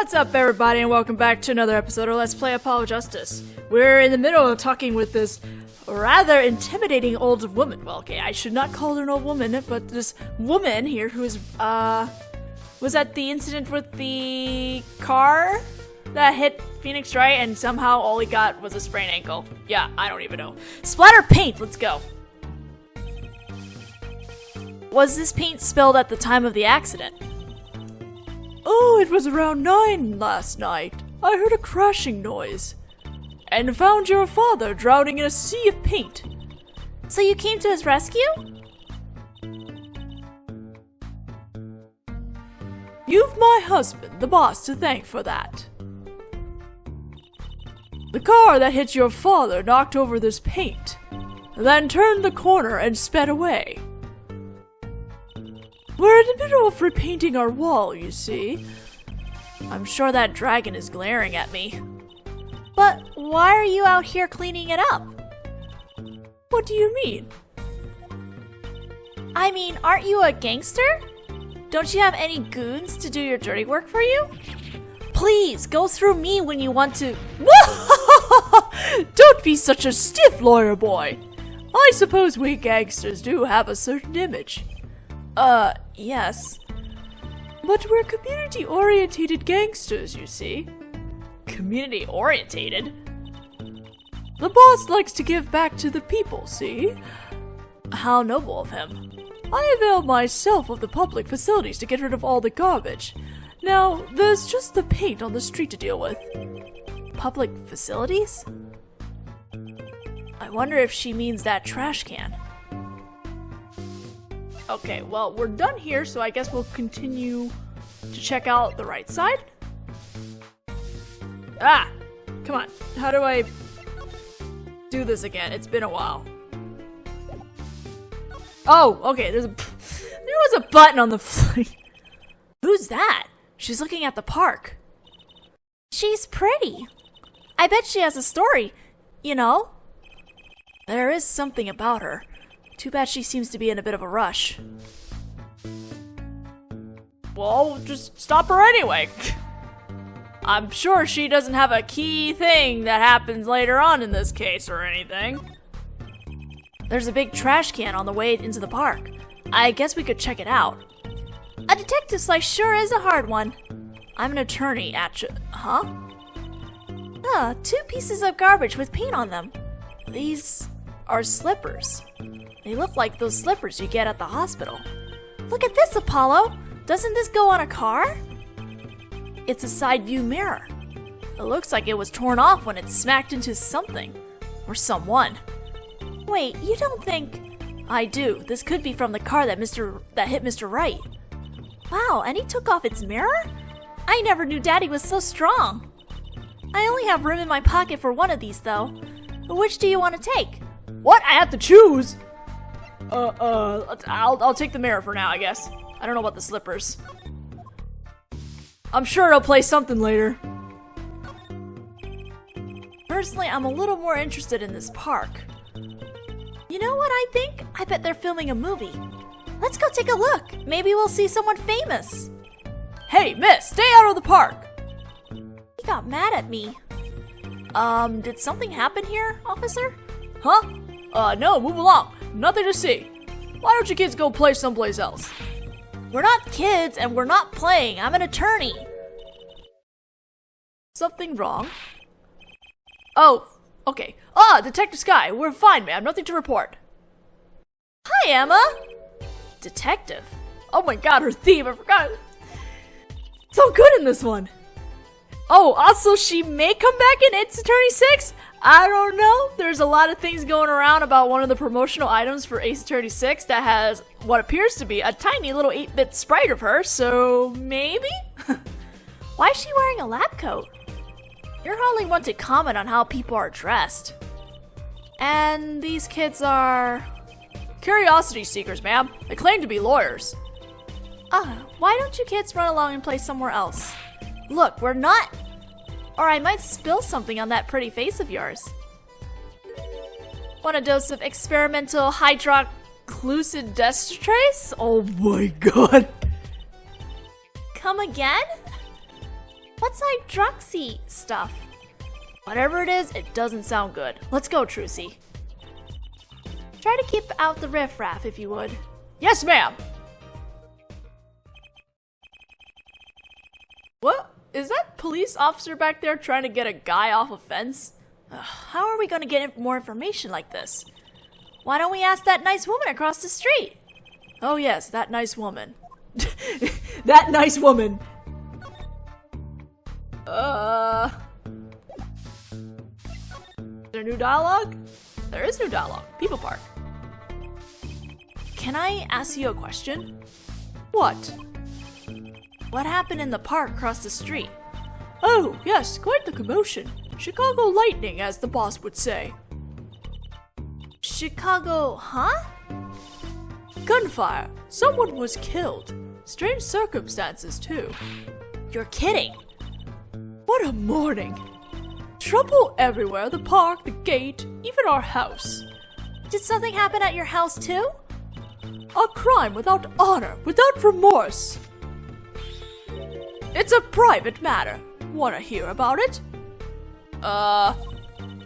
What's up, everybody, and welcome back to another episode of Let's Play Apollo Justice. We're in the middle of talking with this rather intimidating old woman. Well, okay, I should not call her an old woman, but this woman here who is, was at the incident with the car that hit Phoenix, right? And somehow all he got was a sprained ankle. Yeah, I don't even know. Splatter paint, let's go. Was this paint spilled at the time of the accident? Oh, it was around 9 last night. I heard a crashing noise. And found your father drowning in a sea of paint. So you came to his rescue? You've my husband, the boss, to thank for that. The car that hit your father knocked over this paint, then turned the corner and sped away. We're in the middle of repainting our wall, you see. I'm sure that dragon is glaring at me. But why are you out here cleaning it up? What do you mean? I mean, aren't you a gangster? Don't you have any goons to do your dirty work for you? Please, go through me when you want to— Don't be such a stiff, lawyer boy. I suppose we gangsters do have a certain image. Yes. But we're community-orientated gangsters, you see. Community-orientated? The boss likes to give back to the people, see? How noble of him. I avail myself of the public facilities to get rid of all the garbage. Now, there's just the paint on the street to deal with. Public facilities? I wonder if she means that trash can. Okay, well, we're done here, so I guess we'll continue to check out the right side. Ah! Come on. How do I do this again? It's been a while. Oh, okay, there was a button on the flight. Who's that? She's looking at the park. She's pretty. I bet she has a story, you know? There is something about her. Too bad she seems to be in a bit of a rush. Well, just stop her anyway. I'm sure she doesn't have a key thing that happens later on in this case or anything. There's a big trash can on the way into the park. I guess we could check it out. A detective's life sure is a hard one. I'm an attorney at huh? 2 pieces of garbage with paint on them. These are slippers. They look like those slippers you get at the hospital. Look at this, Apollo! Doesn't this go on a car? It's a side view mirror. It looks like it was torn off when it smacked into something. Or someone. Wait, you don't think— I do. This could be from the car that hit Mr. Wright. Wow, and he took off its mirror? I never knew Daddy was so strong. I only have room in my pocket for one of these, though. Which do you want to take? What? I have to choose? I'll take the mirror for now, I guess. I don't know about the slippers. I'm sure it'll play something later. Personally, I'm a little more interested in this park. You know what I think? I bet they're filming a movie. Let's go take a look. Maybe we'll see someone famous. Hey, miss, stay out of the park. He got mad at me. Did something happen here, officer? Huh? No, move along. Nothing to see. Why don't you kids go play someplace else? We're not kids and we're not playing. I'm an attorney. Something wrong? Oh, okay. Detective Sky, we're fine, ma'am. Nothing to report. Hi, Emma. Detective? Oh my god, her theme, I forgot. So good in this one. Oh, also she may come back in It's Attorney 6? I don't know. There's a lot of things going around about one of the promotional items for Ace Attorney 6 that has what appears to be a tiny little 8-bit sprite of her, so maybe? Why is she wearing a lab coat? You're hardly one to comment on how people are dressed. And these kids are— curiosity seekers, ma'am. They claim to be lawyers. Why don't you kids run along and play somewhere else? Look, we're not— or I might spill something on that pretty face of yours. Want a dose of experimental hydroxydestrase? Oh my god. Come again? What's hydroxy stuff? Whatever it is, it doesn't sound good. Let's go, Trucy. Try to keep out the riffraff, if you would. Yes, ma'am! What? Is that police officer back there trying to get a guy off a fence? Ugh, how are we going to get more information like this? Why don't we ask that nice woman across the street? Oh yes, that nice woman. That nice woman! Is there new dialogue? There is new dialogue. People Park. Can I ask you a question? What? What happened in the park across the street? Oh, yes, quite the commotion. Chicago lightning, as the boss would say. Chicago, huh? Gunfire. Someone was killed. Strange circumstances, too. You're kidding. What a morning. Trouble everywhere, the park, the gate, even our house. Did something happen at your house, too? A crime without honor, without remorse. It's a private matter. Wanna hear about it?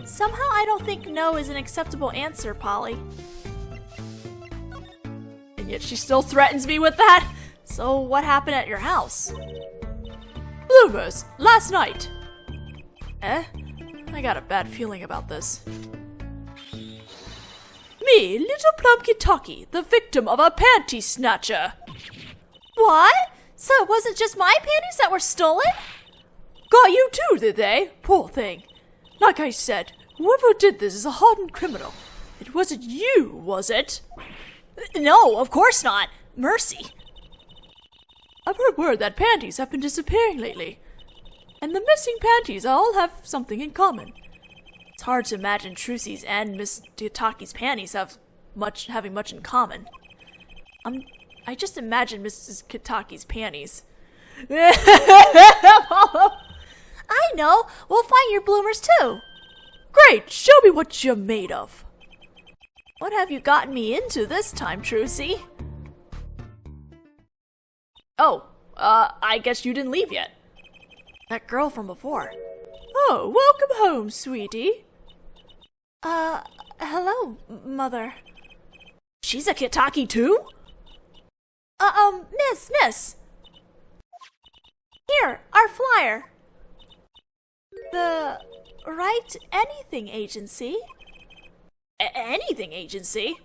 Somehow I don't think no is an acceptable answer, Polly. And yet she still threatens me with that? So what happened at your house? Bloomers, last night. Eh? I got a bad feeling about this. Me, little plump Kentucky, the victim of a panty snatcher. What? So it wasn't just my panties that were stolen? Got you too, did they? Poor thing. Like I said, whoever did this is a hardened criminal. It wasn't you, was it? No, of course not. Mercy. I've heard word that panties have been disappearing lately. And the missing panties all have something in common. It's hard to imagine Trucy's and Miss Kitaki's panties having much in common. I just imagine Mrs. Kitaki's panties. I know! We'll find your bloomers too! Great! Show me what you're made of! What have you gotten me into this time, Trucy? Oh, I guess you didn't leave yet. That girl from before. Oh, welcome home, sweetie. Hello, Mother. She's a Kitaki too? Miss. Here, our flyer. The Right Anything Agency? Anything Agency?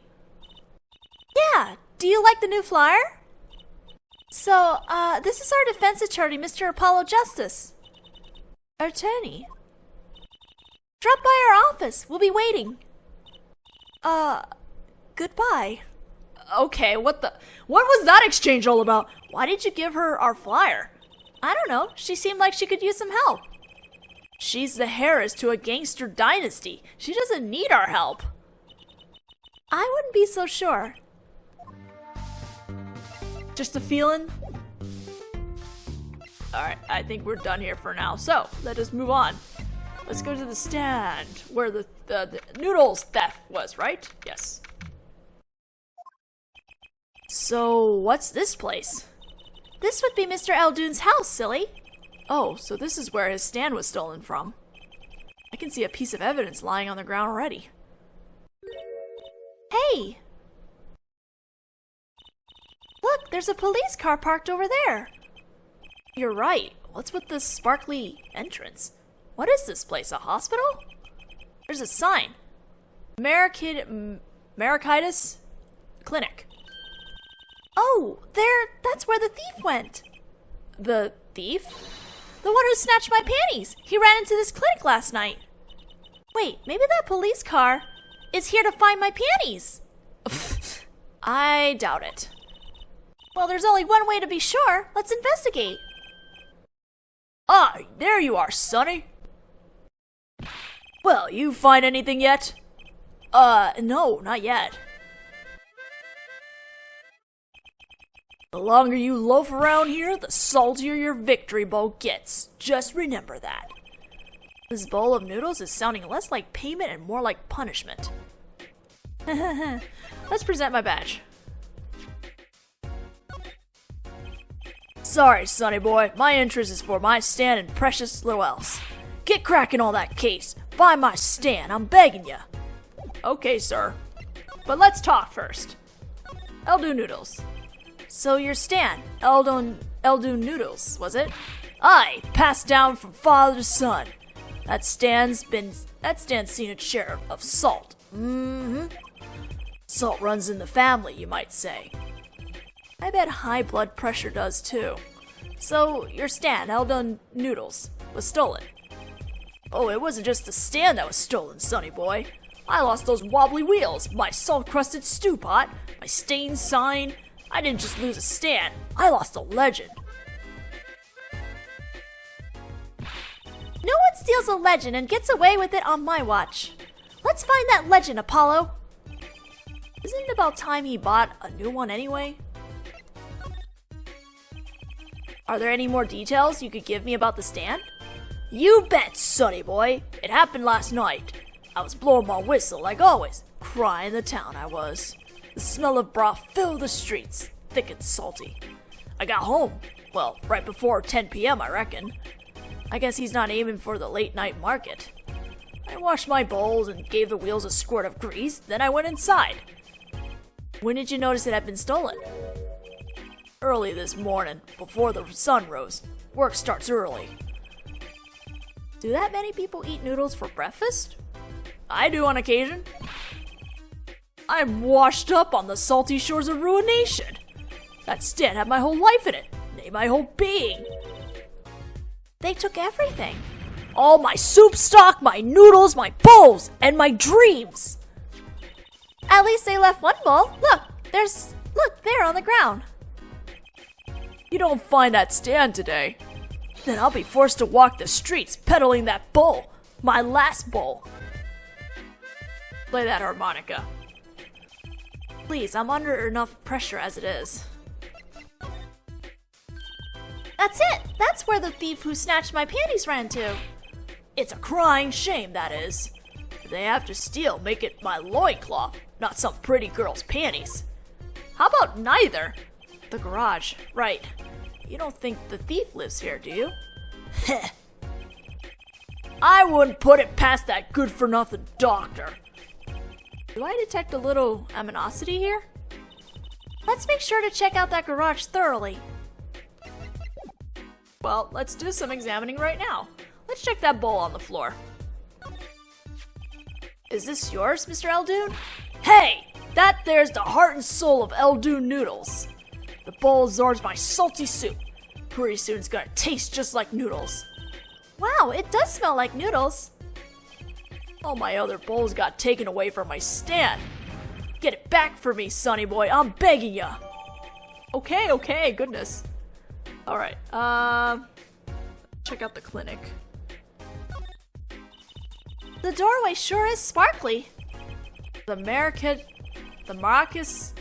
Yeah, do you like the new flyer? So, this is our defense attorney, Mr. Apollo Justice. Attorney? Drop by our office. We'll be waiting. Goodbye. Okay, what was that exchange all about? Why did you give her our flyer? I don't know. She seemed like she could use some help. She's the heiress to a gangster dynasty. She doesn't need our help. I wouldn't be so sure. Just a feeling? Alright, I think we're done here for now. So, let us move on. Let's go to the stand where the noodles theft was, right? Yes. So, what's this place? This would be Mr. Eldoon's house, silly. Oh, so this is where his stand was stolen from. I can see a piece of evidence lying on the ground already. Hey! Look, there's a police car parked over there. You're right. What's with this sparkly entrance? What is this place, a hospital? There's a sign. Marikitis Clinic. Oh, that's where the thief went. The thief? The one who snatched my panties. He ran into this clinic last night. Wait, maybe that police car is here to find my panties. I doubt it. Well, there's only one way to be sure. Let's investigate. Ah, there you are, Sonny. Well, you find anything yet? No, not yet. The longer you loaf around here, the saltier your victory bowl gets. Just remember that. This bowl of noodles is sounding less like payment and more like punishment. Let's present my badge. Sorry, sonny boy, my interest is for my stand and precious little else. Get cracking on that case. Buy my stand, I'm begging ya. Okay, sir. But let's talk first. Eldu Noodles. So your stand, Eldu Noodles, was it? Aye, passed down from father to son. That stand's seen its share of salt. Salt runs in the family, you might say. I bet high blood pressure does too. So your stand, Eldu Noodles, was stolen. Oh, it wasn't just the stand that was stolen, sonny boy. I lost those wobbly wheels, my salt-crusted stew pot, my stained sign. I didn't just lose a stand, I lost a legend. No one steals a legend and gets away with it on my watch. Let's find that legend, Apollo. Isn't it about time he bought a new one anyway? Are there any more details you could give me about the stand? You bet, sonny boy. It happened last night. I was blowing my whistle like always. Crying the town I was. The smell of broth filled the streets, thick and salty. I got home, well, right before 10 p.m. I reckon. I guess he's not aiming for the late night market. I washed my bowls and gave the wheels a squirt of grease, then I went inside. When did you notice it had been stolen? Early this morning, before the sun rose. Work starts early. Do that many people eat noodles for breakfast? I do on occasion. I'm washed up on the salty shores of ruination. That stand had my whole life in it, nay, my whole being. They took everything. All my soup stock, my noodles, my bowls, and my dreams. At least they left one bowl. Look, there on the ground. You don't find that stand today. Then I'll be forced to walk the streets peddling that bowl, my last bowl. Play that harmonica. Please, I'm under enough pressure as it is. That's it! That's where the thief who snatched my panties ran to. It's a crying shame, that is. If they have to steal, make it my loincloth, not some pretty girl's panties. How about neither? The garage, right. You don't think the thief lives here, do you? Heh. I wouldn't put it past that good-for-nothing doctor. Do I detect a little aminosity here? Let's make sure to check out that garage thoroughly. Well, let's do some examining right now. Let's check that bowl on the floor. Is this yours, Mr. Eldoon? Hey! That there's the heart and soul of Eldoon Noodles. The bowl absorbs my salty soup. Pretty soon it's gonna taste just like noodles. Wow, it does smell like noodles. All my other bowls got taken away from my stand. Get it back for me, sonny boy, I'm begging ya. Okay, goodness. Alright, check out the clinic. The doorway sure is sparkly. The Maracas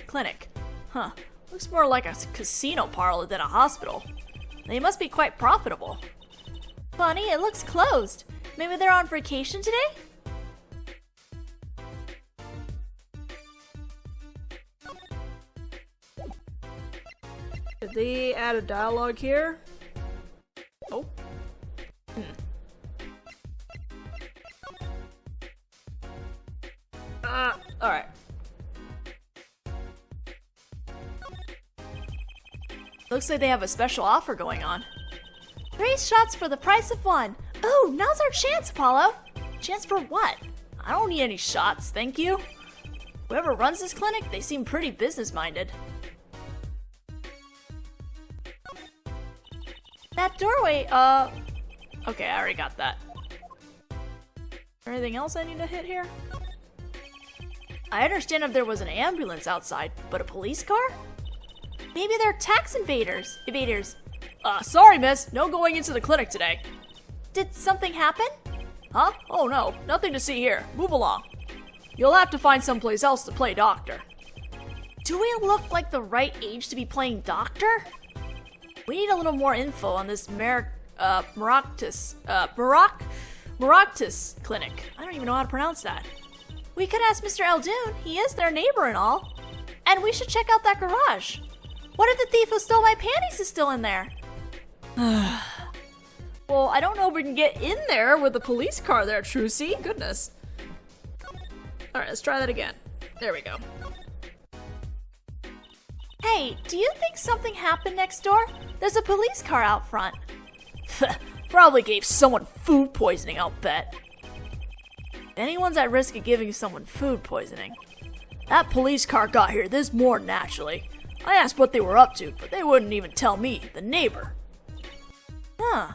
Clinic. Huh, looks more like a casino parlor than a hospital. They must be quite profitable. Funny, it looks closed. Maybe they're on vacation today? Did they add a dialogue here? Oh. Alright. Looks like they have a special offer going on. 3 shots for the price of 1. Oh, now's our chance, Apollo. Chance for what? I don't need any shots, thank you. Whoever runs this clinic, they seem pretty business-minded. That doorway, okay, I already got that. Anything else I need to hit here? I understand if there was an ambulance outside, but a police car? Maybe they're tax evaders. Sorry, miss. No going into the clinic today. Did something happen? Huh? Oh no, nothing to see here. Move along. You'll have to find someplace else to play doctor. Do we look like the right age to be playing doctor? We need a little more info on this Maracas Clinic. I don't even know how to pronounce that. We could ask Mr. Eldoon, he is their neighbor and all. And we should check out that garage. What if the thief who stole my panties is still in there? Well, I don't know if we can get in there with the police car there, Trucy. Goodness. Alright, let's try that again. There we go. Hey, do you think something happened next door? There's a police car out front. Probably gave someone food poisoning, I'll bet. If anyone's at risk of giving someone food poisoning. That police car got here this morning, actually. I asked what they were up to, but they wouldn't even tell me, the neighbor. Huh.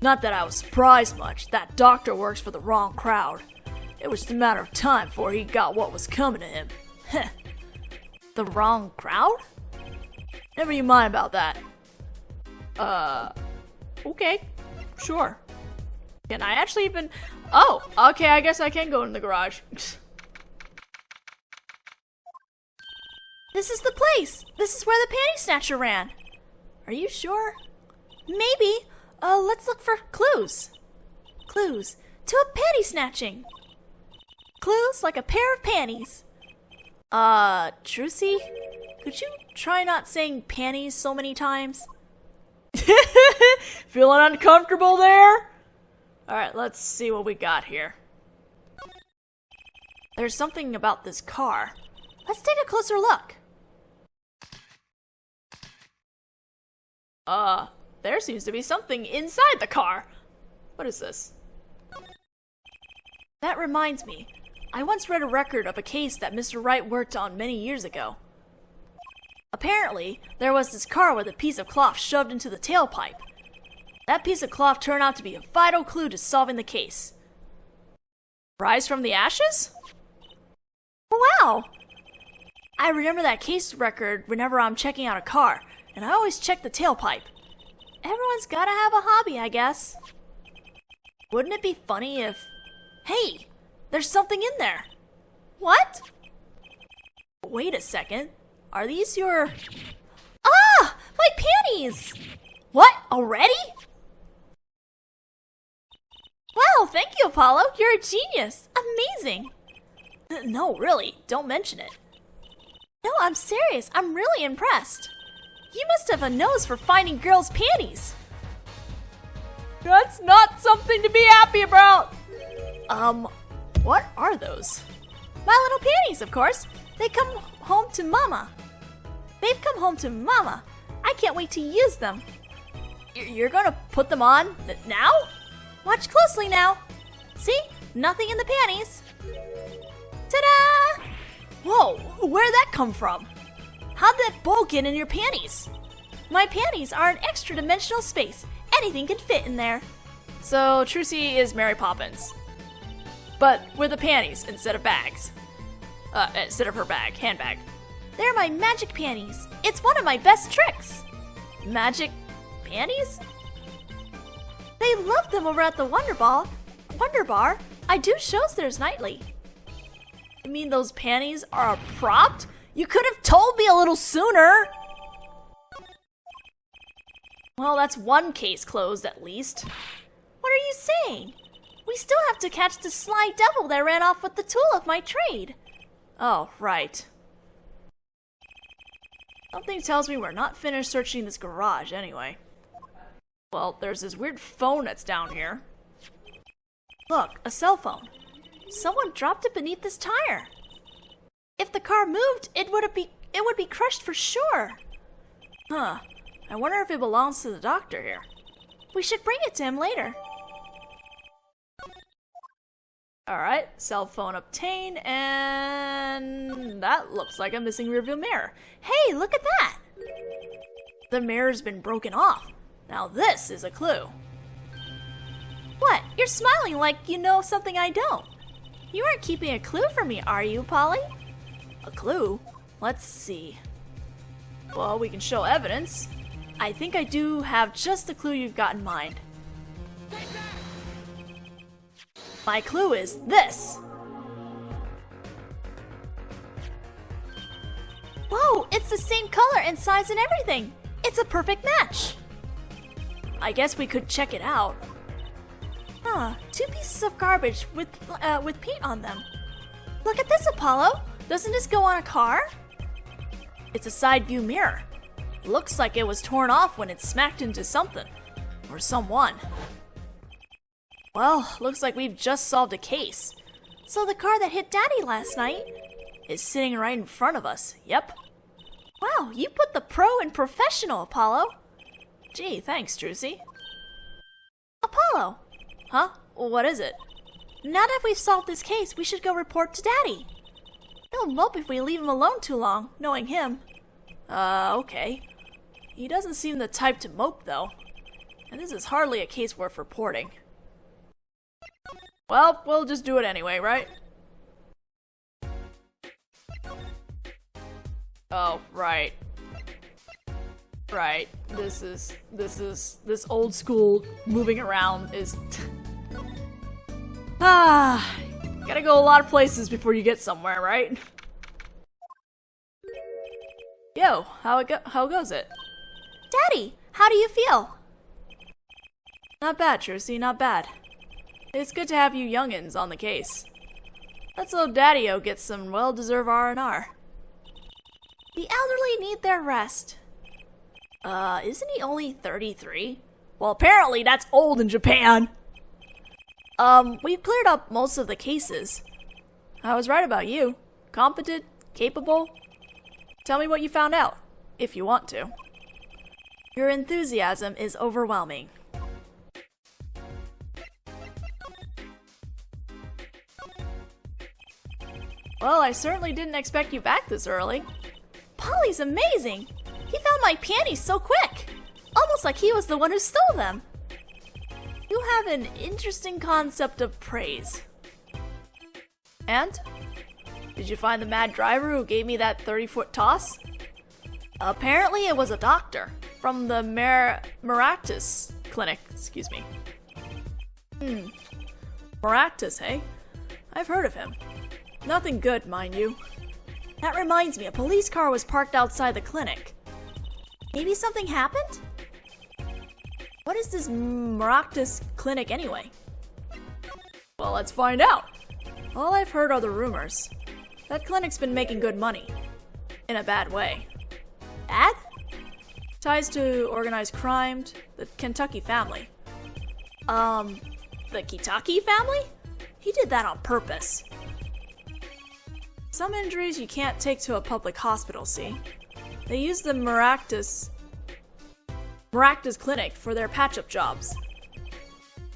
Not that I was surprised much. That doctor works for the wrong crowd. It was just a matter of time before he got what was coming to him. The wrong crowd? Never you mind about that. Okay. Sure. Can I actually even... Oh, okay, I guess I can go in the garage. This is the place! This is where the panty snatcher ran. Are you sure? Maybe. Let's look for clues. Clues to a panty snatching. Clues like a pair of panties. Trucy? Could you try not saying panties so many times? Feeling uncomfortable there? Alright, let's see what we got here. There's something about this car. Let's take a closer look. There seems to be something inside the car. What is this? That reminds me. I once read a record of a case that Mr. Wright worked on many years ago. Apparently, there was this car with a piece of cloth shoved into the tailpipe. That piece of cloth turned out to be a vital clue to solving the case. Rise from the ashes? Wow! I remember that case record whenever I'm checking out a car, and I always check the tailpipe. Everyone's gotta have a hobby, I guess. Wouldn't it be funny if... Hey! There's something in there! What? Wait a second. Are these your... Ah! My panties! What? Already? Wow, thank you, Apollo. You're a genius. Amazing. No, really. Don't mention it. No, I'm serious. I'm really impressed. You must have a nose for finding girls' panties. That's not something to be happy about. What are those? My little panties, of course. They come home to Mama. They've come home to Mama. I can't wait to use them. You're gonna put them on now? Watch closely now. See? Nothing in the panties. Ta-da! Whoa, where'd that come from? How'd that bowl get in your panties? My panties are an extra-dimensional space. Anything can fit in there. So Trucy is Mary Poppins, but with the panties instead of bags. Instead of her bag, handbag. They're my magic panties. It's one of my best tricks. Magic panties? They love them over at the Wonder Bar. I do shows there nightly. You mean those panties are a prop? You could have told me a little sooner. Well, that's one case closed at least. What are you saying? We still have to catch the sly devil that ran off with the tool of my trade. Oh, right. Something tells me we're not finished searching this garage anyway. Well, there's this weird phone that's down here. Look, a cell phone. Someone dropped it beneath this tire. If the car moved, it would be crushed for sure. Huh. I wonder if it belongs to the doctor here. We should bring it to him later. Alright, cell phone obtained, and that looks like a missing rearview mirror. Hey, look at that! The mirror's been broken off. Now this is a clue. What? You're smiling like you know something I don't. You aren't keeping a clue for me, are you, Polly? A clue? Let's see. Well, we can show evidence. I think I do have just the clue you've got in mind. My clue is this. Whoa, it's the same color and size and everything. It's a perfect match. I guess we could check it out. Huh, 2 pieces of garbage with paint on them. Look at this, Apollo. Doesn't this go on a car? It's a side view mirror. Looks like it was torn off when it smacked into something. Or someone. Well, looks like we've just solved a case. So the car that hit Daddy last night is sitting right in front of us. Yep. Wow, you put the pro in professional, Apollo. Gee, thanks, Druzy. Apollo! Huh? What is it? Now that we've solved this case, we should go report to Daddy. He'll mope if we leave him alone too long, knowing him. Okay. He doesn't seem the type to mope, though. And this is hardly a case worth reporting. Well, we'll just do it anyway, right? Oh, right. Right. This old school moving around is... gotta go a lot of places before you get somewhere, right? Yo, how goes it? Daddy, how do you feel? Not bad, Trucy, not bad. It's good to have you youngins on the case. Let's let Daddy-o get some well-deserved R&R. The elderly need their rest. Isn't he only 33? Well, apparently that's old in Japan. We've cleared up most of the cases. I was right about you. Competent, capable. Tell me what you found out, if you want to. Your enthusiasm is overwhelming. Well, I certainly didn't expect you back this early. Polly's amazing! He found my panties so quick! Almost like he was the one who stole them! You have an interesting concept of praise. And? Did you find the mad driver who gave me that 30-foot toss? Apparently it was a doctor from the Maractus clinic, excuse me. Maractus, hey? I've heard of him. Nothing good, mind you. That reminds me, a police car was parked outside the clinic. Maybe something happened? What is this Maractus clinic anyway? Well, let's find out. All I've heard are the rumors. That clinic's been making good money. In a bad way. Bad? Ties to organized crime, the Kentucky family. The Kitaki family? He did that on purpose. Some injuries you can't take to a public hospital, see? They use the Maractus clinic for their patch-up jobs.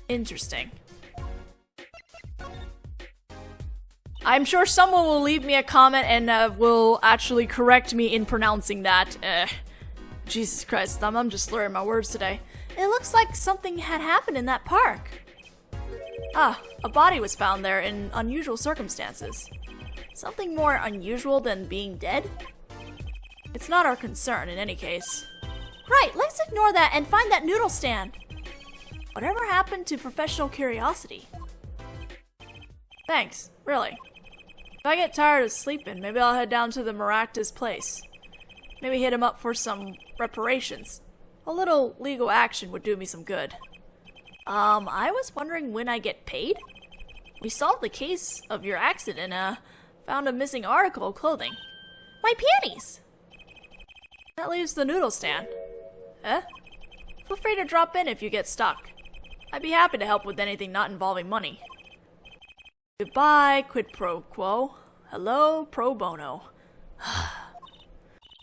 Interesting. I'm sure someone will leave me a comment and will actually correct me in pronouncing that. Jesus Christ, I'm just slurring my words today. It looks like something had happened in that park. A body was found there in unusual circumstances. Something more unusual than being dead? It's not our concern in any case. Right, let's ignore that and find that noodle stand. Whatever happened to professional curiosity? Thanks, really. If I get tired of sleeping, maybe I'll head down to the Maractus place. Maybe hit him up for some reparations. A little legal action would do me some good. I was wondering when I get paid? We solved the case of your accident, found a missing article of clothing. My panties! That leaves the noodle stand. Feel free to drop in if you get stuck. I'd be happy to help with anything not involving money. Goodbye, quid pro quo. Hello, pro bono.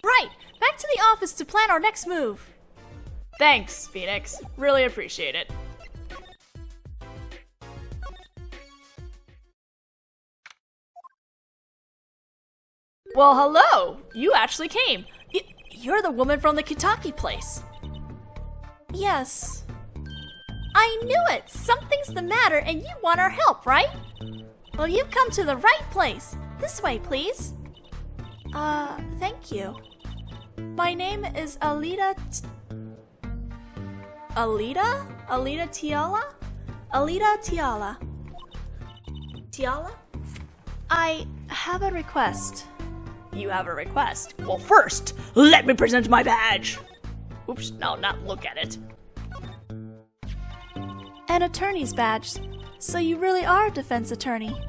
Right! Back to the office to plan our next move! Thanks, Phoenix. Really appreciate it. Well, hello! You actually came! You're the woman from the Kitaki place. Yes. I knew it! Something's the matter and you want our help, right? Well, you've come to the right place. This way, please. Thank you. My name is Alita Tiala? Alita Tiala. Tiala? I have a request. You have a request? Well, first, let me present my badge. Oops, no, not look at it. An attorney's badge. So you really are a defense attorney.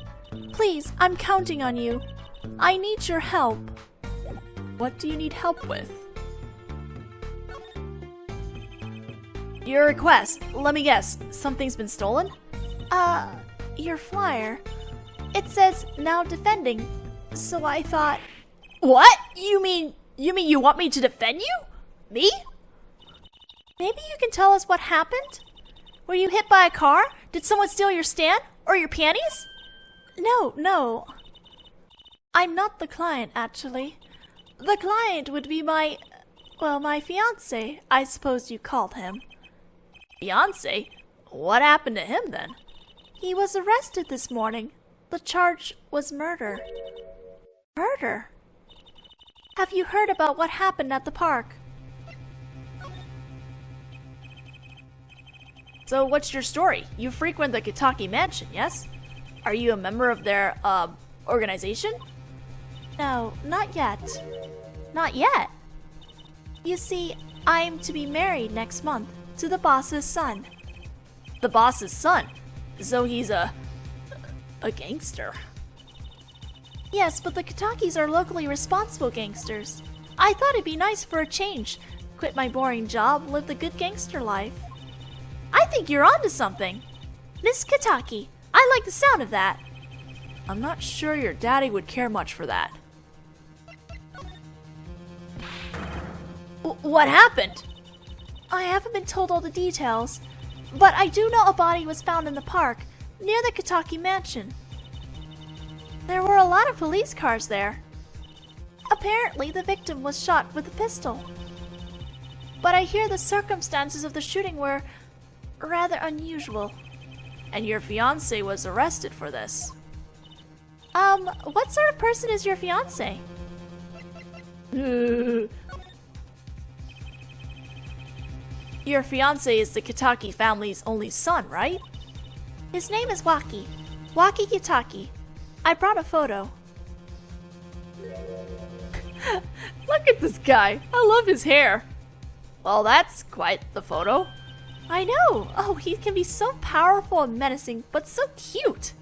Please, I'm counting on you. I need your help. What do you need help with? Your request. Let me guess. Something's been stolen? Your flyer. It says now defending. So I thought... What? You mean you want me to defend you? Me? Maybe you can tell us what happened? Were you hit by a car? Did someone steal your stand? Or your panties? No. I'm not the client, actually. The client would be my fiancé, I suppose you called him. Fiancé? What happened to him then? He was arrested this morning. The charge was murder. Murder? Have you heard about what happened at the park? So what's your story? You frequent the Kitaki Mansion, yes? Are you a member of their, organization? No, not yet. Not yet? You see, I'm to be married next month to the boss's son. The boss's son? So he's a gangster. Yes, but the Kitakis are locally responsible gangsters. I thought it'd be nice for a change. Quit my boring job, live the good gangster life. I think you're onto something. Miss Kitaki, I like the sound of that. I'm not sure your daddy would care much for that. What happened? I haven't been told all the details, but I do know a body was found in the park near the Kitaki Mansion. There were a lot of police cars there. Apparently, the victim was shot with a pistol. But I hear the circumstances of the shooting were rather unusual. And your fiancé was arrested for this. What sort of person is your fiancé? Your fiancé is the Kitaki family's only son, right? His name is Waki. Waki Kitaki. I brought a photo. Look at this guy. I love his hair. Well, that's quite the photo. I know. Oh, he can be so powerful and menacing, but so cute.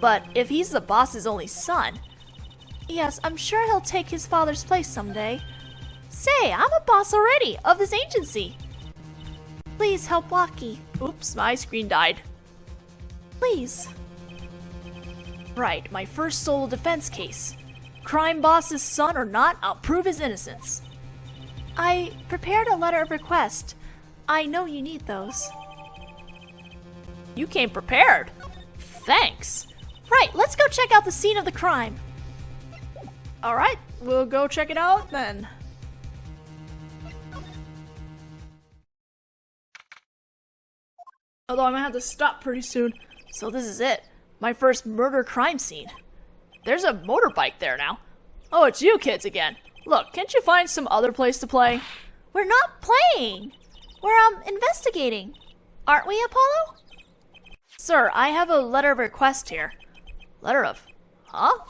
But if he's the boss's only son... Yes, I'm sure he'll take his father's place someday. Say, I'm a boss already of this agency. Please help Waki. Oops, my screen died. Please. Right, my first solo defense case. Crime boss's son or not, I'll prove his innocence. I prepared a letter of request. I know you need those. You came prepared. Thanks. Right, let's go check out the scene of the crime. Alright, we'll go check it out then. Although I'm gonna have to stop pretty soon. So this is it. My first murder crime scene. There's a motorbike there now. Oh, it's you kids again. Look, can't you find some other place to play? We're not playing. We're, investigating. Aren't we, Apollo? Sir, I have a letter of request here. Letter of... Huh?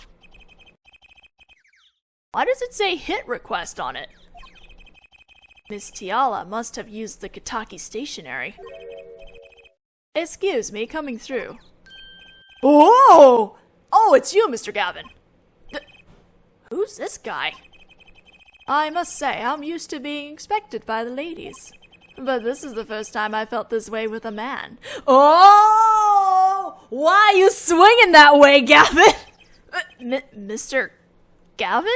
Why does it say hit request on it? Miss Tiala must have used the Kitaki stationery. Excuse me, coming through. Oh! Oh, it's you, Mr. Gavin. Who's this guy? I must say, I'm used to being expected by the ladies. But this is the first time I felt this way with a man. Oh! Why are you swinging that way, Gavin? Mr. Gavin?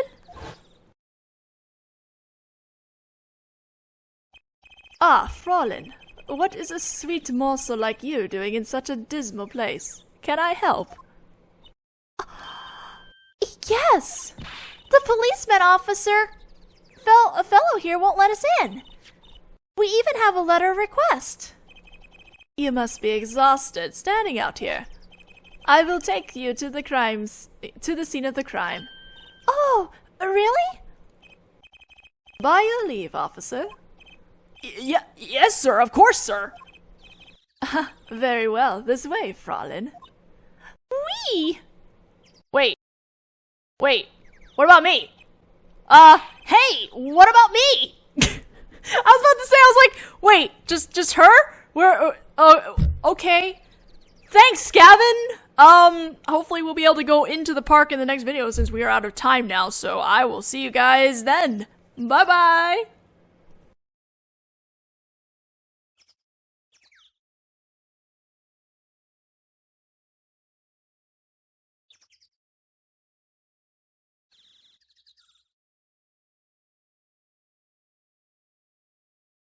Ah, Fraulein. What is a sweet morsel like you doing in such a dismal place? Can I help? Yes! The policeman officer! A fellow here won't let us in. We even have a letter of request. You must be exhausted standing out here. I will take you to the scene of the crime. Oh, really? By your leave, officer. Yes, sir, of course, sir. Very well, this way, Fraulein. Wee! Wait, what about me? Hey, what about me? I was about to say, I was like, wait, just her? Okay. Thanks, Gavin. hopefully we'll be able to go into the park in the next video since we are out of time now, so I will see you guys then. Bye-bye!